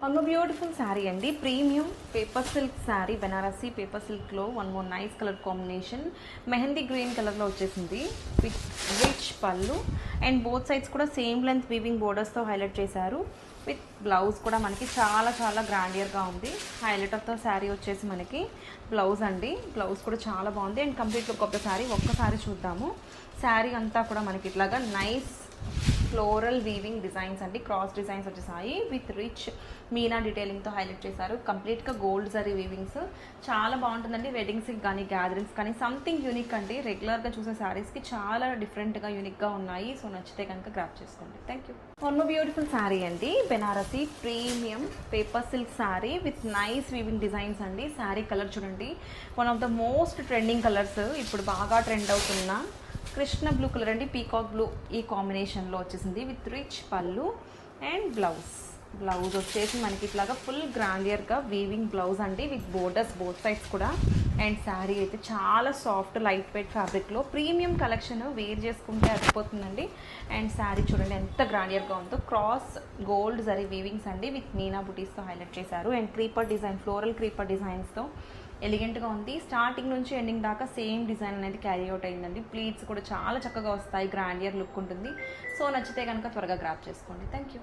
One more beautiful saree and premium paper silk saree, Banarasi paper silk lo one more nice color combination, mehendi green color lo vachesindi with rich pallu and both sides kuda same length weaving borders tho highlight chesaru with blouse kuda manaki chaala grandier ga undi. Highlight of the saree vachesi manaki blouse andi, blouse kuda chaala baagundi and complete look of the saree okkasari chuddaamu. Saree anta kuda manaki itlaga nice floral weaving designs అండి, cross designs వచ్చేసాయి with rich Meena డీటెయిలింగ్తో highlight చేశారు. కంప్లీట్గా gold zari వీవింగ్స్ చాలా బాగుంటుందండి. వెడ్డింగ్స్కి కానీ gatherings కానీ something unique అండి. రెగ్యులర్గా చూసే శారీస్కి చాలా డిఫరెంట్గా యూనిక్గా ఉన్నాయి. సో నచ్చితే కనుక గ్రాప్ చేసుకోండి. Thank you. One more beautiful sari అండి, Banarasi premium paper silk sari with nice weaving designs అండి. శారీ కలర్ చూడండి, one of the most trending colours, ఇప్పుడు బాగా ట్రెండ్ అవుతున్న కృష్ణ బ్లూ కలర్ అండి, పీకాక్ బ్లూ ఈ కాంబినేషన్లో వచ్చేసింది విత్ రిచ్ పళ్ళు అండ్ బ్లౌజ్ వచ్చేసి మనకి ఇట్లాగా ఫుల్ గ్రాండియర్గా వీవింగ్ బ్లౌజ్ అండి విత్ బోర్డర్స్ బోత్ సైడ్స్ కూడా. అండ్ శారీ అయితే చాలా సాఫ్ట్ లైట్ వెయిట్ ఫ్యాబ్రిక్లో ప్రీమియం కలెక్షన్, వేర్ చేసుకుంటే అదిపోతుందండి. అండ్ శారీ చూడండి ఎంత గ్రాండియర్గా ఉందో, క్రాస్ గోల్డ్ జరీ వీవింగ్స్ అండి విత్ మీనా బుటీస్తో హైలైట్ చేశారు. And creeper design, floral creeper డిజైన్స్తో ఎలిగెంట్గా ఉంది. స్టార్టింగ్ నుంచి ఎండింగ్ దాకా సేమ్ డిజైన్ అనేది క్యారీ అవుట్ అయిందండి. ప్లీట్స్ కూడా చాలా చక్కగా వస్తాయి, గ్రాండియర్ లుక్ ఉంటుంది. సో నచ్చితే కనుక త్వరగా గ్రాప్ చేసుకోండి. Thank you.